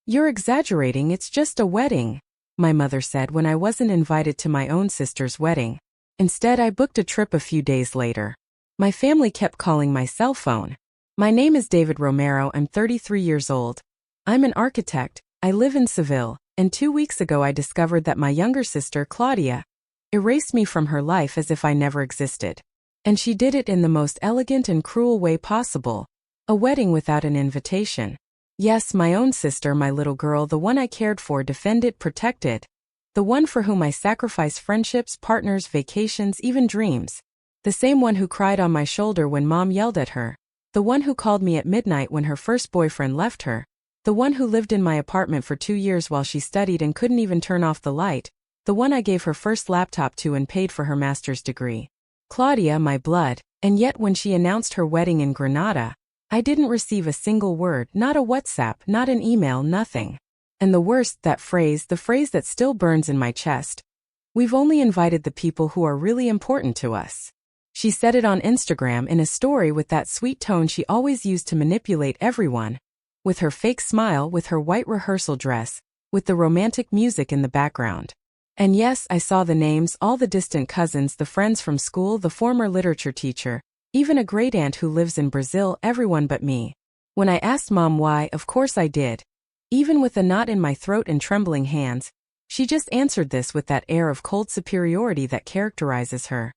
"You're exaggerating, it's just a wedding," my mother said when I wasn't invited to my own sister's wedding. Instead, I booked a trip a few days later. My family kept calling my cell phone. "My name is David Romero, I'm 33 years old. I'm an architect, I live in Seville, and 2 weeks ago I discovered that my younger sister, Claudia, erased me from her life as if I never existed. And she did it in the most elegant and cruel way possible. A wedding without an invitation. Yes, my own sister, my little girl, the one I cared for, defended, protected. The one for whom I sacrificed friendships, partners, vacations, even dreams. The same one who cried on my shoulder when mom yelled at her. The one who called me at midnight when her first boyfriend left her. The one who lived in my apartment for 2 years while she studied and couldn't even turn off the light. The one I gave her first laptop to and paid for her master's degree. Claudia, my blood. And yet when she announced her wedding in Granada, I didn't receive a single word, not a WhatsApp, not an email, nothing. And the worst, the phrase that still burns in my chest. "We've only invited the people who are really important to us." She said it on Instagram in a story with that sweet tone she always used to manipulate everyone. With her fake smile, with her white rehearsal dress, with the romantic music in the background. And yes, I saw the names, all the distant cousins, the friends from school, the former literature teacher, even a great-aunt who lives in Brazil, everyone but me. When I asked Mom why, of course I did. Even with a knot in my throat and trembling hands, she just answered this with that air of cold superiority that characterizes her.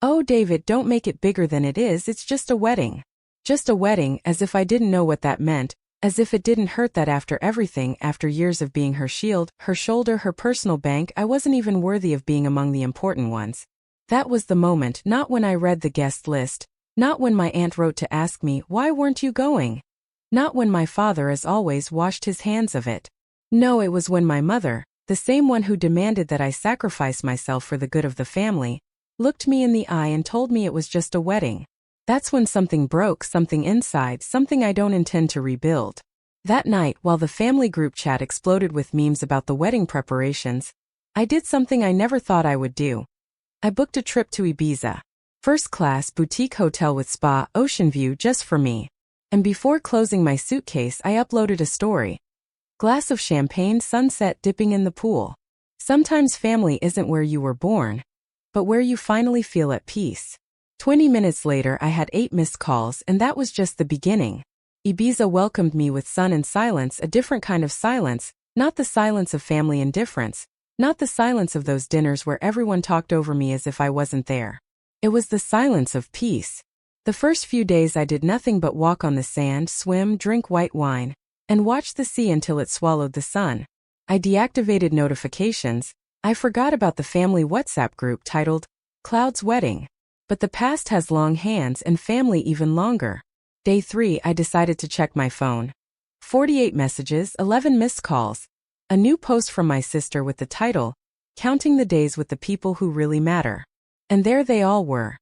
"Oh, David, don't make it bigger than it is, it's just a wedding." Just a wedding, as if I didn't know what that meant, as if it didn't hurt that after everything, after years of being her shield, her shoulder, her personal bank, I wasn't even worthy of being among the important ones. That was the moment, not when I read the guest list, not when my aunt wrote to ask me, "Why weren't you going?" Not when my father, as always, washed his hands of it. No, it was when my mother, the same one who demanded that I sacrifice myself for the good of the family, looked me in the eye and told me it was just a wedding. That's when something broke, something inside, something I don't intend to rebuild. That night, while the family group chat exploded with memes about the wedding preparations, I did something I never thought I would do. I booked a trip to Ibiza. First class, boutique hotel with spa, ocean view just for me. And before closing my suitcase, I uploaded a story. Glass of champagne, sunset, dipping in the pool. Sometimes family isn't where you were born, but where you finally feel at peace. 20 minutes later, I had 8 missed calls, and that was just the beginning. Ibiza welcomed me with sun and silence, a different kind of silence, not the silence of family indifference, not the silence of those dinners where everyone talked over me as if I wasn't there. It was the silence of peace. The first few days I did nothing but walk on the sand, swim, drink white wine, and watch the sea until it swallowed the sun. I deactivated notifications. I forgot about the family WhatsApp group titled, "Cloud's Wedding." But the past has long hands and family even longer. Day 3, I decided to check my phone. 48 messages, 11 missed calls. A new post from my sister with the title, "Counting the days with the people who really matter." And there they all were.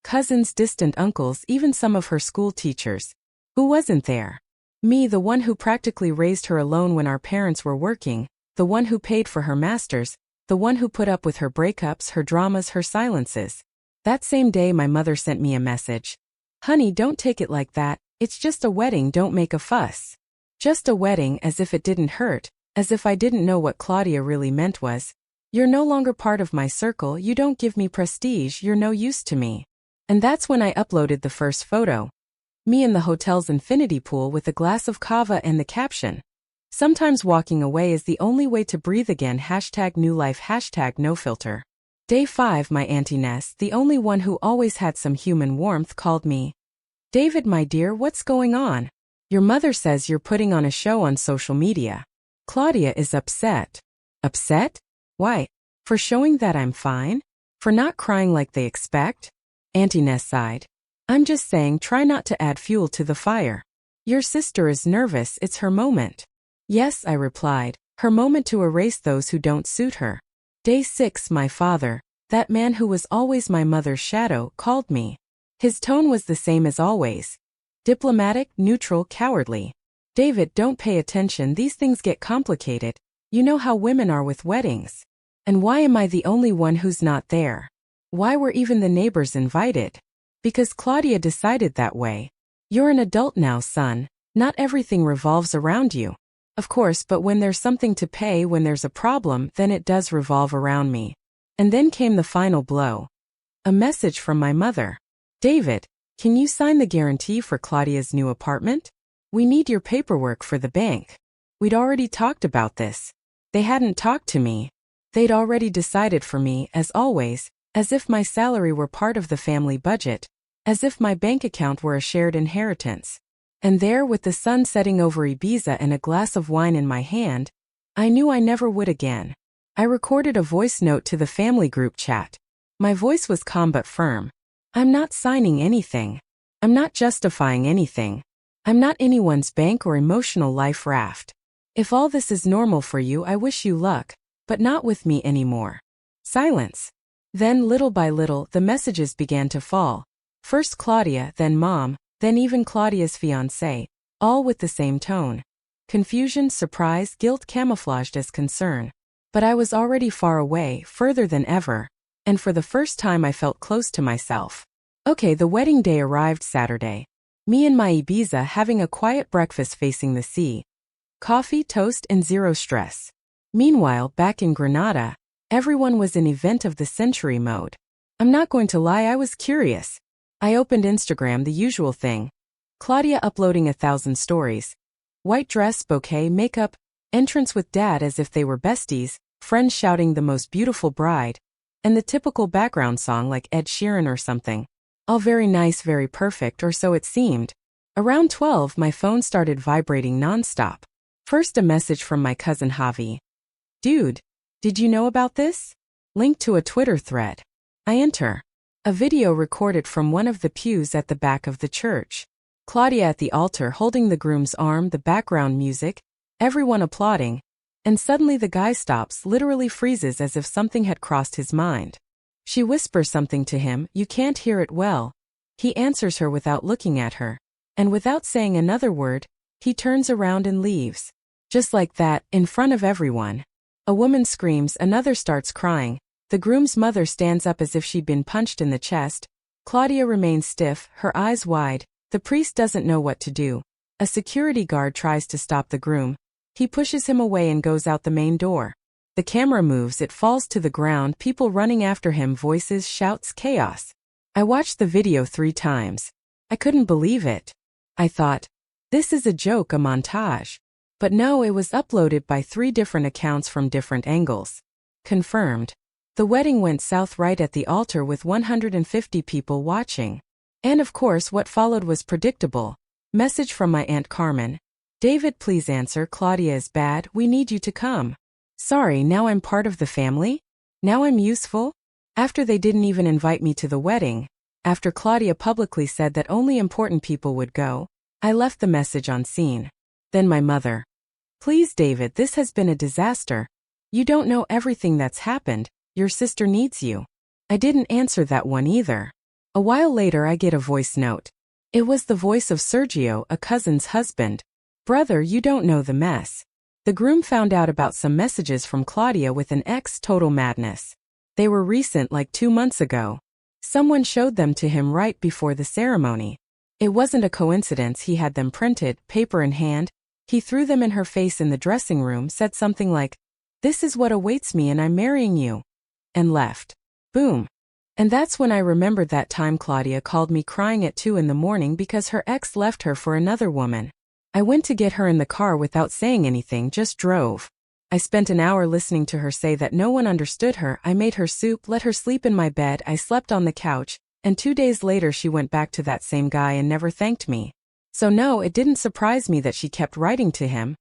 Cousins, distant uncles, even some of her school teachers. Who wasn't there? Me, the one who practically raised her alone when our parents were working, the one who paid for her masters, the one who put up with her breakups, her dramas, her silences. That same day my mother sent me a message. "Honey, don't take it like that, it's just a wedding, don't make a fuss." Just a wedding, as if it didn't hurt, as if I didn't know what Claudia really meant was, "You're no longer part of my circle, you don't give me prestige, you're no use to me." And that's when I uploaded the first photo. Me in the hotel's infinity pool with a glass of cava and the caption, "Sometimes walking away is the only way to breathe again, #newlife, #nofilter." Day 5, my Auntie Ness, the only one who always had some human warmth, called me. "David, my dear, what's going on? Your mother says you're putting on a show on social media. Claudia is upset." "Upset? Why? For showing that I'm fine? For not crying like they expect?" Auntie Ness sighed. "I'm just saying, try not to add fuel to the fire. Your sister is nervous, it's her moment." "Yes," I replied, "her moment to erase those who don't suit her." Day 6, my father, that man who was always my mother's shadow, called me. His tone was the same as always. Diplomatic, neutral, cowardly. "David, don't pay attention, these things get complicated. You know how women are with weddings. And why am I the only one who's not there? Why were even the neighbors invited? Because Claudia decided that way. You're an adult now, son. Not everything revolves around you." Of course, but when there's something to pay, when there's a problem, then it does revolve around me. And then came the final blow. A message from my mother. David, can you sign the guarantee for Claudia's new apartment? We need your paperwork for the bank. We'd already talked about this. They hadn't talked to me. They'd already decided for me, as always, as if my salary were part of the family budget, as if my bank account were a shared inheritance. And there, with the sun setting over Ibiza and a glass of wine in my hand, I knew I never would again. I recorded a voice note to the family group chat. My voice was calm but firm. I'm not signing anything. I'm not justifying anything. I'm not anyone's bank or emotional life raft. If all this is normal for you, I wish you luck, but not with me anymore. Silence. Then, little by little, the messages began to fall. First Claudia, then Mom, then even Claudia's fiancé, all with the same tone. Confusion, surprise, guilt camouflaged as concern. But I was already far away, further than ever, and for the first time I felt close to myself. Okay, the wedding day arrived Saturday. Me and my Ibiza having a quiet breakfast facing the sea. Coffee, toast, and zero stress. Meanwhile, back in Granada, everyone was in event of the century mode. I'm not going to lie, I was curious. I opened Instagram, the usual thing. Claudia uploading 1,000 stories. White dress, bouquet, makeup, entrance with dad as if they were besties, friends shouting the most beautiful bride, and the typical background song like Ed Sheeran or something. All very nice, very perfect, or so it seemed. Around 12, my phone started vibrating nonstop. First a message from my cousin Javi. Dude, did you know about this? Link to a Twitter thread. I enter. A video recorded from one of the pews at the back of the church. Claudia at the altar holding the groom's arm, the background music, everyone applauding, and suddenly the guy stops, literally freezes as if something had crossed his mind. She whispers something to him, you can't hear it well. He answers her without looking at her, and without saying another word, he turns around and leaves. Just like that, in front of everyone. A woman screams, another starts crying. The groom's mother stands up as if she'd been punched in the chest. Claudia remains stiff, her eyes wide. The priest doesn't know what to do. A security guard tries to stop the groom. He pushes him away and goes out the main door. The camera moves, it falls to the ground, people running after him, voices, shouts, chaos. I watched the video 3 times. I couldn't believe it. I thought, this is a joke, a montage. But no, it was uploaded by 3 different accounts from different angles. Confirmed. The wedding went south right at the altar with 150 people watching. And of course what followed was predictable. Message from my Aunt Carmen. David, please answer, Claudia is bad, we need you to come. Sorry, now I'm part of the family? Now I'm useful? After they didn't even invite me to the wedding, after Claudia publicly said that only important people would go, I left the message on scene. Then my mother. Please David, this has been a disaster. You don't know everything that's happened. Your sister needs you. I didn't answer that one either. A while later I get a voice note. It was the voice of Sergio, a cousin's husband. Brother, you don't know the mess. The groom found out about some messages from Claudia with an ex, total madness. They were recent, like 2 months ago. Someone showed them to him right before the ceremony. It wasn't a coincidence, he had them printed, paper in hand. He threw them in her face in the dressing room, said something like, "This is what awaits me and I'm marrying you," and left. Boom. And that's when I remembered that time Claudia called me crying at 2 in the morning because her ex left her for another woman. I went to get her in the car without saying anything, just drove. I spent an hour listening to her say that no one understood her. I made her soup, let her sleep in my bed, I slept on the couch, and 2 days later she went back to that same guy and never thanked me. So no, it didn't surprise me that she kept writing to him.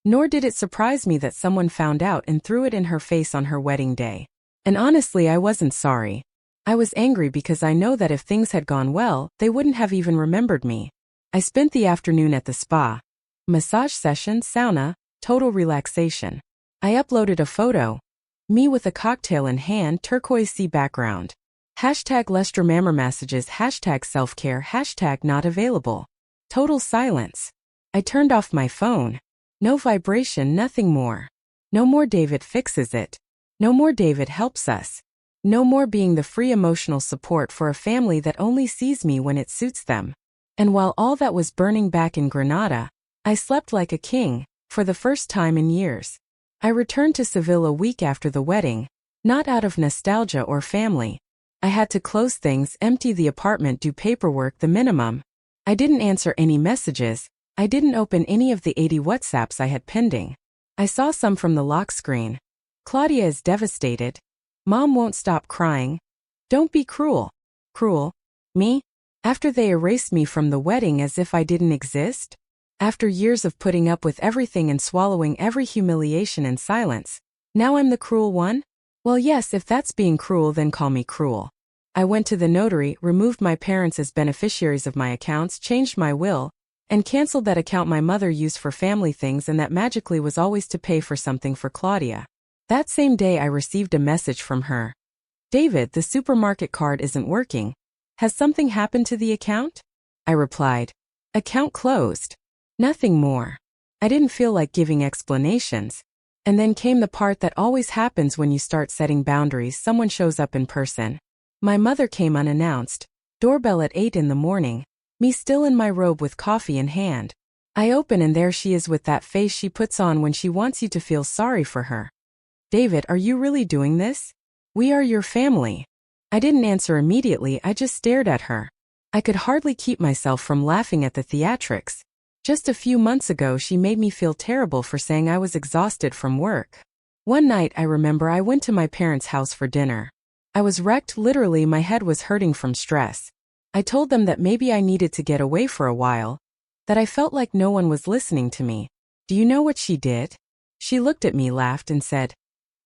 Nor did it surprise me that someone found out and threw it in her face on her wedding day. And honestly, I wasn't sorry. I was angry because I know that if things had gone well, they wouldn't have even remembered me. I spent the afternoon at the spa. Massage session, sauna, total relaxation. I uploaded a photo. Me with a cocktail in hand, turquoise sea background. Hashtag #Lester massages, hashtag self-care, hashtag not available. Total silence. I turned off my phone. No vibration, nothing more. No more David fixes it. No more David helps us. No more being the free emotional support for a family that only sees me when it suits them. And while all that was burning back in Granada, I slept like a king. For the first time in years. I returned to Seville a week after the wedding, not out of nostalgia or family. I had to close things, empty the apartment, do paperwork, the minimum. I didn't answer any messages. I didn't open any of the 80 WhatsApps I had pending. I saw some from the lock screen. Claudia is devastated. Mom won't stop crying. Don't be cruel. Cruel? Me? After they erased me from the wedding as if I didn't exist? After years of putting up with everything and swallowing every humiliation in silence, now I'm the cruel one? Well, yes, if that's being cruel, then call me cruel. I went to the notary, removed my parents as beneficiaries of my accounts, changed my will, and canceled that account my mother used for family things and that magically was always to pay for something for Claudia. That same day I received a message from her. David, the supermarket card isn't working. Has something happened to the account? I replied. Account closed. Nothing more. I didn't feel like giving explanations. And then came the part that always happens when you start setting boundaries. Someone shows up in person. My mother came unannounced. Doorbell at 8 in the morning. Me still in my robe with coffee in hand. I open and there she is with that face she puts on when she wants you to feel sorry for her. David, are you really doing this? We are your family. I didn't answer immediately, I just stared at her. I could hardly keep myself from laughing at the theatrics. Just a few months ago she made me feel terrible for saying I was exhausted from work. One night I remember I went to my parents' house for dinner. I was wrecked, literally my head was hurting from stress. I told them that maybe I needed to get away for a while, that I felt like no one was listening to me. Do you know what she did? She looked at me, laughed and said,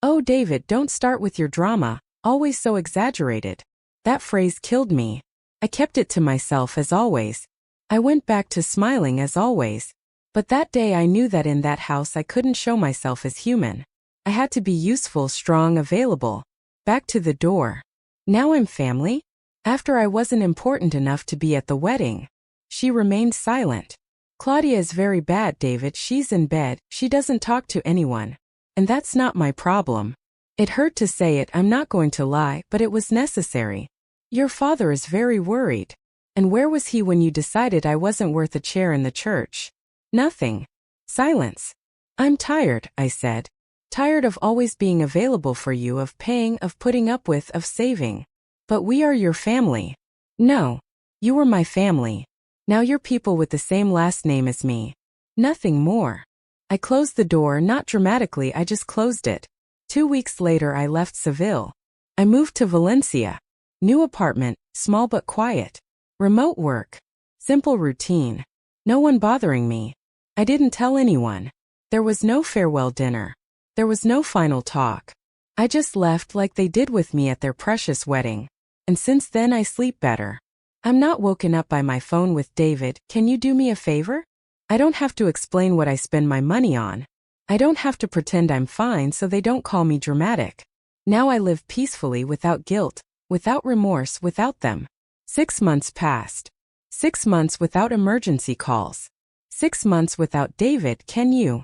"Oh David, don't start with your drama, always so exaggerated." That phrase killed me. I kept it to myself as always. I went back to smiling as always. But that day I knew that in that house I couldn't show myself as human. I had to be useful, strong, available. Back to the door. Now I'm family? After I wasn't important enough to be at the wedding. She remained silent. Claudia is very bad, David. She's in bed, she doesn't talk to anyone. And that's not my problem. It hurt to say it, I'm not going to lie, but it was necessary. Your father is very worried. And where was he when you decided I wasn't worth a chair in the church? Nothing. Silence. I'm tired, I said. Tired of always being available for you, of paying, of putting up with, of saving. But we are your family. No. You were my family. Now you're people with the same last name as me. Nothing more. I closed the door, not dramatically, I just closed it. 2 weeks later I left Seville. I moved to Valencia. New apartment, small but quiet. Remote work. Simple routine. No one bothering me. I didn't tell anyone. There was no farewell dinner. There was no final talk. I just left like they did with me at their precious wedding. And since then I sleep better. I'm not woken up by my phone with David, can you do me a favor? I don't have to explain what I spend my money on. I don't have to pretend I'm fine so they don't call me dramatic. Now I live peacefully, without guilt, without remorse, without them. 6 months passed. 6 months without emergency calls. 6 months without David, can you?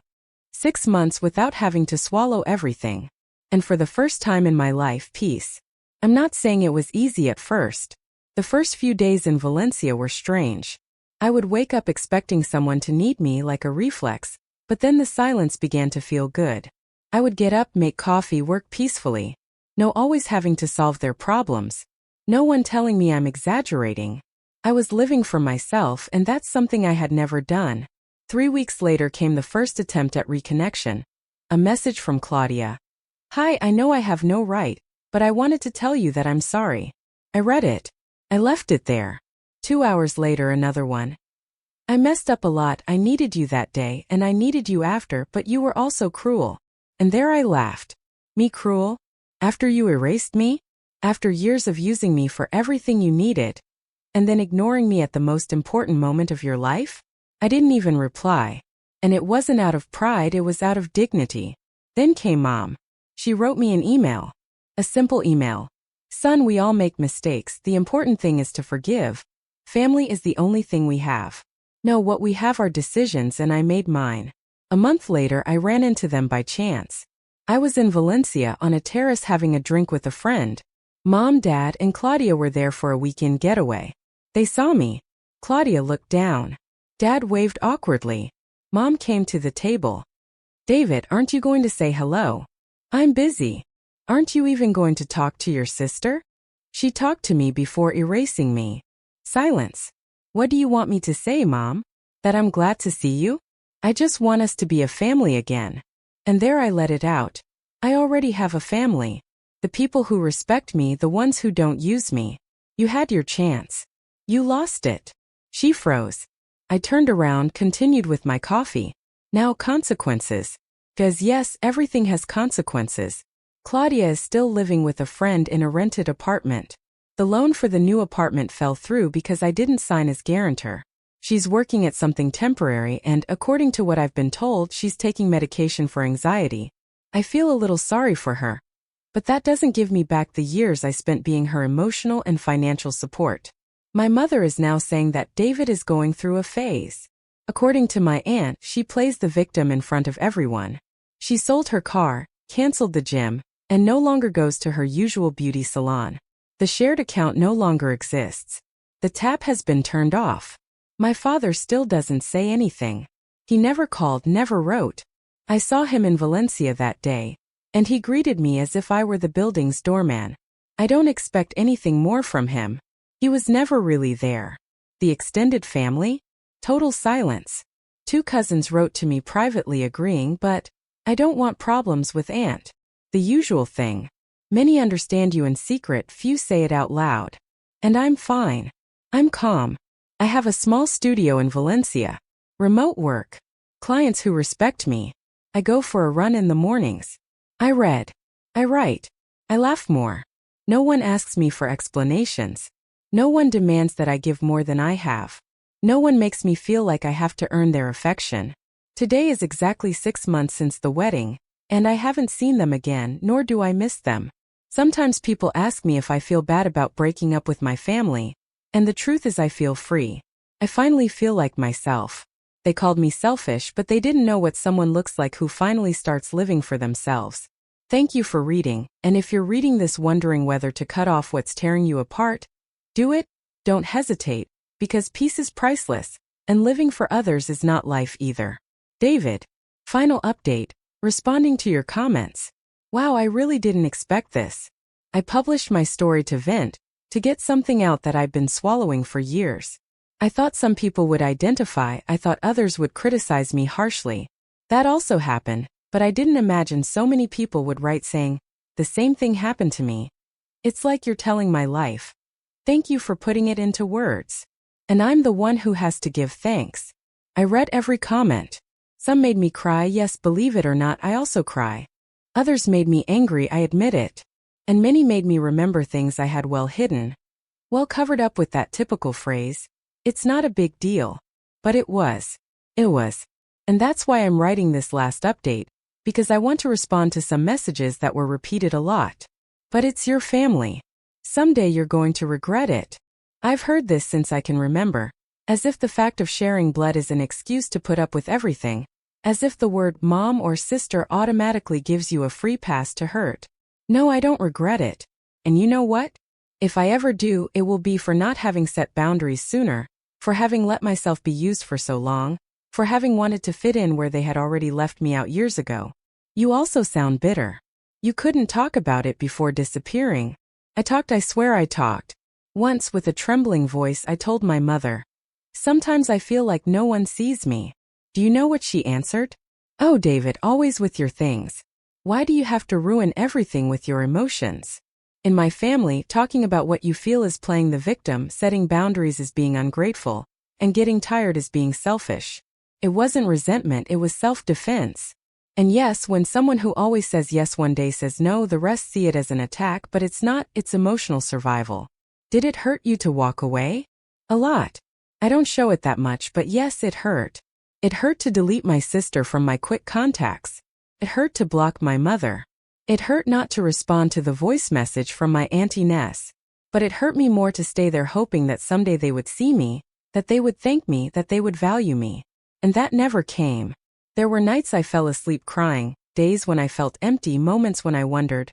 6 months without having to swallow everything. And for the first time in my life, peace. I'm not saying it was easy at first. The first few days in Valencia were strange. I would wake up expecting someone to need me like a reflex, but then the silence began to feel good. I would get up, make coffee, work peacefully. No always having to solve their problems. No one telling me I'm exaggerating. I was living for myself, and that's something I had never done. 3 weeks later came the first attempt at reconnection. A message from Claudia. Hi, I know I have no right, but I wanted to tell you that I'm sorry. I read it. I left it there. 2 hours later another one. I messed up a lot, I needed you that day, and I needed you after, but you were also cruel. And there I laughed. Me cruel? After you erased me? After years of using me for everything you needed? And then ignoring me at the most important moment of your life? I didn't even reply. And it wasn't out of pride, it was out of dignity. Then came Mom. She wrote me an email. A simple email. Son, we all make mistakes, the important thing is to forgive. Family is the only thing we have. No, what we have are decisions, and I made mine. A month later I ran into them by chance. I was in Valencia on a terrace having a drink with a friend. Mom, Dad, and Claudia were there for a weekend getaway. They saw me. Claudia looked down. Dad waved awkwardly. Mom came to the table. David, aren't you going to say hello? I'm busy. Aren't you even going to talk to your sister? She talked to me before erasing me. Silence. What do you want me to say, Mom? That I'm glad to see you? I just want us to be a family again. And there I let it out. I already have a family. The people who respect me, the ones who don't use me. You had your chance. You lost it. She froze. I turned around, continued with my coffee. Now consequences. 'Cause yes, everything has consequences. Claudia is still living with a friend in a rented apartment. The loan for the new apartment fell through because I didn't sign as guarantor. She's working at something temporary and, according to what I've been told, she's taking medication for anxiety. I feel a little sorry for her. But that doesn't give me back the years I spent being her emotional and financial support. My mother is now saying that David is going through a phase. According to my aunt, she plays the victim in front of everyone. She sold her car, canceled the gym, and no longer goes to her usual beauty salon. The shared account no longer exists. The tap has been turned off. My father still doesn't say anything. He never called, never wrote. I saw him in Valencia that day, and he greeted me as if I were the building's doorman. I don't expect anything more from him. He was never really there. The extended family? Total silence. 2 cousins wrote to me privately agreeing, but I don't want problems with Aunt. The usual thing. Many understand you in secret, few say it out loud. And I'm fine. I'm calm. I have a small studio in Valencia. Remote work. Clients who respect me. I go for a run in the mornings. I read. I write. I laugh more. No one asks me for explanations. No one demands that I give more than I have. No one makes me feel like I have to earn their affection. Today is exactly 6 months since the wedding, and I haven't seen them again, nor do I miss them. Sometimes people ask me if I feel bad about breaking up with my family, and the truth is I feel free. I finally feel like myself. They called me selfish, but they didn't know what someone looks like who finally starts living for themselves. Thank you for reading, and if you're reading this wondering whether to cut off what's tearing you apart, do it. Don't hesitate, because peace is priceless, and living for others is not life either. David. Final update, responding to your comments. Wow, I really didn't expect this. I published my story to vent, to get something out that I've been swallowing for years. I thought some people would identify, I thought others would criticize me harshly. That also happened, but I didn't imagine so many people would write saying, the same thing happened to me. It's like you're telling my life. Thank you for putting it into words. And I'm the one who has to give thanks. I read every comment. Some made me cry, yes, believe it or not, I also cry. Others made me angry, I admit it. And many made me remember things I had well hidden. Well covered up with that typical phrase, it's not a big deal. But it was. It was. And that's why I'm writing this last update, because I want to respond to some messages that were repeated a lot. But it's your family. Someday you're going to regret it. I've heard this since I can remember, as if the fact of sharing blood is an excuse to put up with everything, as if the word mom or sister automatically gives you a free pass to hurt. No, I don't regret it. And you know what? If I ever do, it will be for not having set boundaries sooner, for having let myself be used for so long, for having wanted to fit in where they had already left me out years ago. You also sound bitter. You couldn't talk about it before disappearing. I talked, I swear I talked. Once, with a trembling voice, I told my mother. Sometimes I feel like no one sees me. Do you know what she answered? Oh, David, always with your things. Why do you have to ruin everything with your emotions? In my family, talking about what you feel is playing the victim, setting boundaries is being ungrateful, and getting tired is being selfish. It wasn't resentment, it was self-defense. And yes, when someone who always says yes one day says no, the rest see it as an attack, but it's not, it's emotional survival. Did it hurt you to walk away? A lot. I don't show it that much, but yes, it hurt. It hurt to delete my sister from my quick contacts. It hurt to block my mother. It hurt not to respond to the voice message from my Auntie Ness. But it hurt me more to stay there hoping that someday they would see me, that they would thank me, that they would value me. And that never came. There were nights I fell asleep crying, days when I felt empty, moments when I wondered,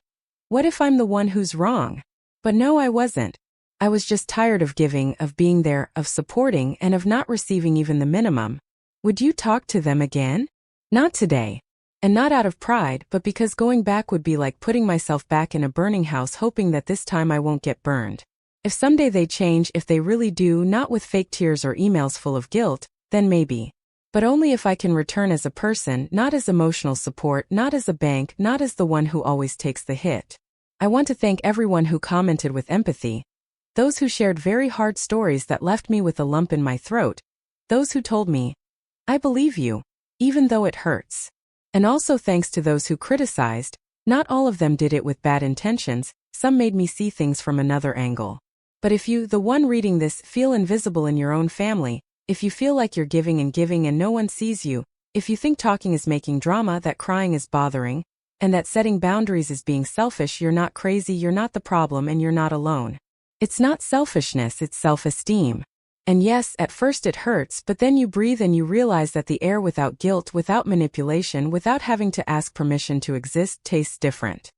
what if I'm the one who's wrong? But no, I wasn't. I was just tired of giving, of being there, of supporting, and of not receiving even the minimum. Would you talk to them again? Not today. And not out of pride, but because going back would be like putting myself back in a burning house hoping that this time I won't get burned. If someday they change, if they really do, not with fake tears or emails full of guilt, then maybe. But only if I can return as a person, not as emotional support, not as a bank, not as the one who always takes the hit. I want to thank everyone who commented with empathy. Those who shared very hard stories that left me with a lump in my throat. Those who told me, I believe you, even though it hurts. And also thanks to those who criticized. Not all of them did it with bad intentions, some made me see things from another angle. But if you, the one reading this, feel invisible in your own family, if you feel like you're giving and no one sees you, if you think talking is making drama, that crying is bothering, and that setting boundaries is being selfish, you're not crazy, you're not the problem, and you're not alone. It's not selfishness, it's self-esteem. And yes, at first it hurts, but then you breathe and you realize that the air without guilt, without manipulation, without having to ask permission to exist, tastes different.